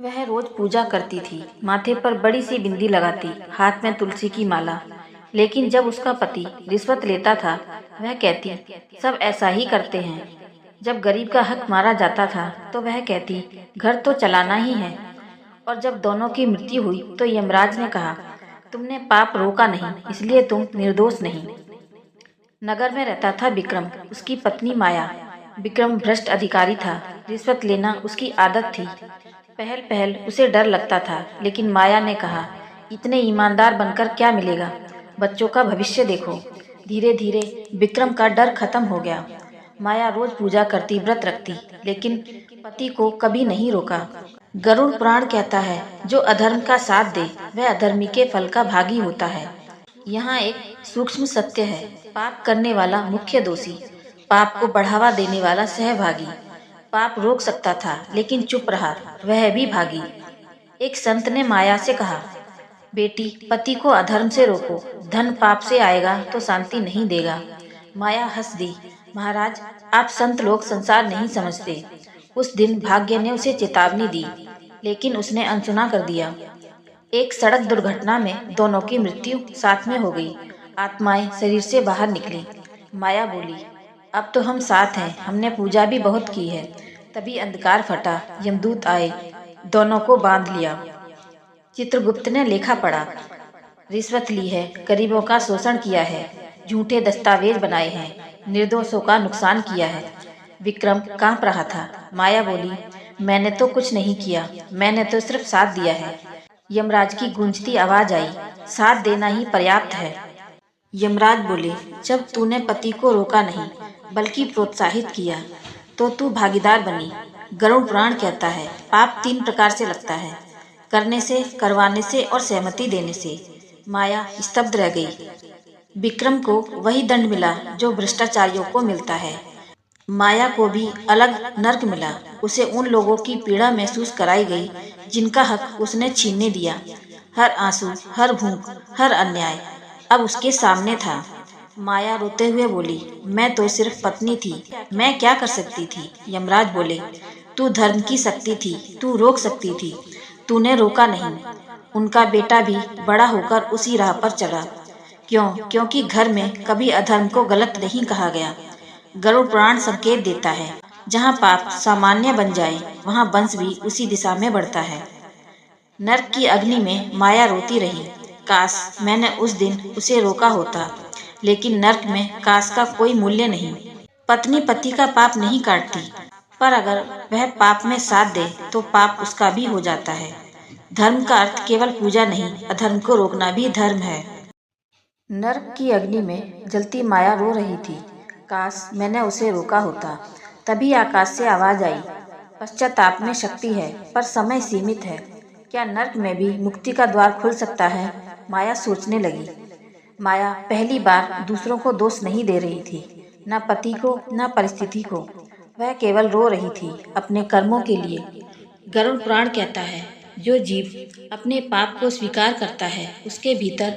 वह रोज पूजा करती थी, माथे पर बड़ी सी बिंदी लगाती, हाथ में तुलसी की माला। लेकिन जब उसका पति रिश्वत लेता था, वह कहती, सब ऐसा ही करते हैं। जब गरीब का हक मारा जाता था, तो वह कहती, घर तो चलाना ही है। और जब दोनों की मृत्यु हुई, तो यमराज ने कहा, तुमने पाप रोका नहीं, इसलिए तुम निर्दोष नहीं। नगर में रहता था विक्रम, उसकी पत्नी माया। विक्रम भ्रष्ट अधिकारी था, रिश्वत लेना उसकी आदत थी। पहल पहल उसे डर लगता था, लेकिन माया ने कहा, इतने ईमानदार बनकर क्या मिलेगा, बच्चों का भविष्य देखो। धीरे धीरे विक्रम का डर खत्म हो गया। माया रोज पूजा करती, व्रत रखती, लेकिन पति को कभी नहीं रोका। गरुड़ पुराण कहता है, जो अधर्म का साथ दे वह अधर्मी के फल का भागी होता है। यहाँ एक सूक्ष्म सत्य है, पाप करने वाला मुख्य दोषी, पाप को बढ़ावा देने वाला सहभागी। पाप रोक सकता था, लेकिन चुप रहा, वह भी भागी। एक संत ने माया से कहा, बेटी, पति को अधर्म से रोको, धन पाप से आएगा तो शांति नहीं देगा। माया हंस दी, महाराज, आप संत लोग संसार नहीं समझते। उस दिन भाग्य ने उसे चेतावनी दी, लेकिन उसने अनसुना कर दिया। एक सड़क दुर्घटना में दोनों की मृत्यु साथ में हो गई। आत्माएं शरीर से बाहर निकली। माया बोली, अब तो हम साथ हैं, हमने पूजा भी बहुत की है। तभी अंधकार फटा, यमदूत आए, दोनों को बांध लिया। चित्रगुप्त ने लेखा पढ़ा, रिश्वत ली है, गरीबों का शोषण किया है, झूठे दस्तावेज बनाए हैं, निर्दोषों का नुकसान किया है। विक्रम कांप रहा था। माया बोली, मैंने तो कुछ नहीं किया, मैंने तो सिर्फ साथ दिया है। यमराज की गूंजती आवाज आई, साथ देना ही पर्याप्त है। यमराज बोले, जब तूने पति को रोका नहीं, बल्कि प्रोत्साहित किया, तो तू भागीदार बनी। गरुड़ पुराण कहता है, पाप 3 प्रकार से लगता है, करने से, करवाने से और सहमति देने से। माया स्तब्ध रह गई। विक्रम को वही दंड मिला जो भ्रष्टाचारियों को मिलता है। माया को भी अलग नर्क मिला। उसे उन लोगों की पीड़ा महसूस कराई गई जिनका हक उसने छीनने दिया। हर आंसू, हर भूख, हर अन्याय अब उसके सामने था। माया रोते हुए बोली, मैं तो सिर्फ पत्नी थी, मैं क्या कर सकती थी। यमराज बोले, तू धर्म की शक्ति थी, तू रोक सकती थी, तूने रोका नहीं। उनका बेटा भी बड़ा होकर उसी राह पर चला। क्यों? क्योंकि घर में कभी अधर्म को गलत नहीं कहा गया। गरुड़ पुराण संकेत देता है, जहाँ पाप सामान्य बन जाए, वहाँ वंश भी उसी दिशा में बढ़ता है। नर्क की अग्नि में माया रोती रही, काश मैंने उस दिन उसे रोका होता। लेकिन नर्क में काश का कोई मूल्य नहीं। पत्नी पति का पाप नहीं काटती, पर अगर वह पाप में साथ दे तो पाप उसका भी हो जाता है। धर्म का अर्थ केवल पूजा नहीं, अधर्म को रोकना भी धर्म है। नर्क की अग्नि में जलती माया रो रही थी, काश मैंने उसे रोका होता। तभी आकाश से आवाज आई, पश्चाताप में शक्ति है, पर समय सीमित है। क्या नर्क में भी मुक्ति का द्वार खुल सकता है? माया सोचने लगी। माया पहली बार दूसरों को दोष नहीं दे रही थी, न पति को, न परिस्थिति को। वह केवल रो रही थी अपने कर्मों के लिए। गरुड़ पुराण कहता है, जो जीव अपने पाप को स्वीकार करता है, उसके भीतर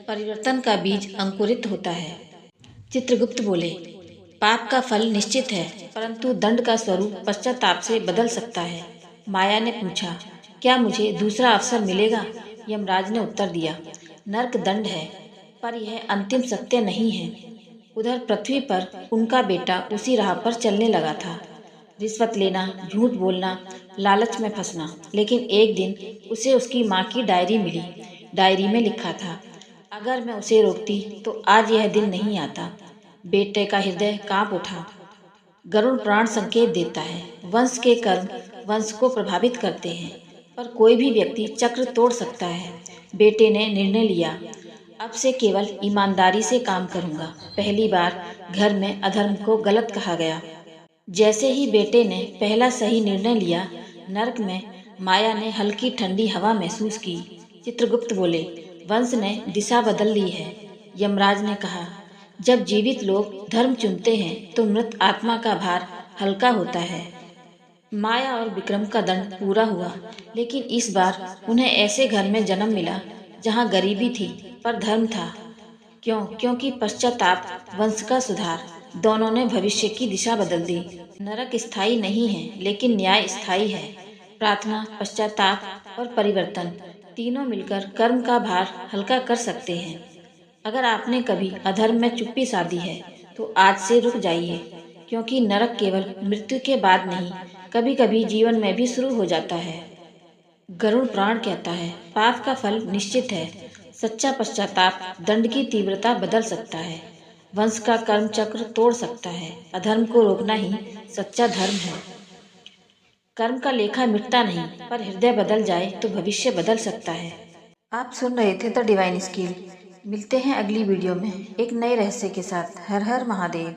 परिवर्तन का बीज अंकुरित होता है। चित्रगुप्त बोले, पाप का फल निश्चित है, परंतु दंड का स्वरूप पश्चाताप से बदल सकता है। माया ने पूछा, क्या मुझे दूसरा अवसर मिलेगा? यमराज ने उत्तर दिया, नर्क दंड है, पर यह अंतिम सत्य नहीं है। उधर पृथ्वी पर उनका बेटा उसी राह पर चलने लगा था, रिश्वत लेना, झूठ बोलना, लालच में फंसना। लेकिन एक दिन उसे उसकी माँ की डायरी मिली। डायरी में लिखा था, अगर मैं उसे रोकती तो आज यह दिन नहीं आता। बेटे का हृदय कांप उठा। गरुड़ पुराण संकेत देता है, वंश के कर्म वंश को प्रभावित करते हैं, पर कोई भी व्यक्ति चक्र तोड़ सकता है। बेटे ने निर्णय लिया, अब से केवल ईमानदारी से काम करूंगा। पहली बार घर में अधर्म को गलत कहा गया। जैसे ही बेटे ने पहला सही निर्णय लिया, नर्क में माया ने हल्की ठंडी हवा महसूस की। चित्रगुप्त बोले, वंश ने दिशा बदल ली है। यमराज ने कहा, जब जीवित लोग धर्म चुनते हैं तो मृत आत्मा का भार हल्का होता है। माया और विक्रम का दंड पूरा हुआ, लेकिन इस बार उन्हें ऐसे घर में जन्म मिला जहाँ गरीबी थी पर धर्म था। क्यों? क्योंकि पश्चाताप, वंश का सुधार, दोनों ने भविष्य की दिशा बदल दी। नरक स्थायी नहीं है, लेकिन न्याय स्थायी है। प्रार्थना, पश्चाताप और परिवर्तन तीनों मिलकर कर्म का भार हल्का कर सकते हैं। अगर आपने कभी अधर्म में चुप्पी साधी है तो आज से रुक जाइए, क्योंकि नरक केवल मृत्यु के बाद नहीं, कभी कभी जीवन में भी शुरू हो जाता है। गरुड़ पुराण कहता है, पाप का फल निश्चित है। सच्चा पश्चाताप दंड की तीव्रता बदल सकता है, वंश का कर्म चक्र तोड़ सकता है। अधर्म को रोकना ही सच्चा धर्म है। कर्म का लेखा मिटता नहीं, पर हृदय बदल जाए तो भविष्य बदल सकता है। आप सुन रहे थे द डिवाइन स्किल। मिलते हैं अगली वीडियो में एक नए रहस्य के साथ। हर हर महादेव।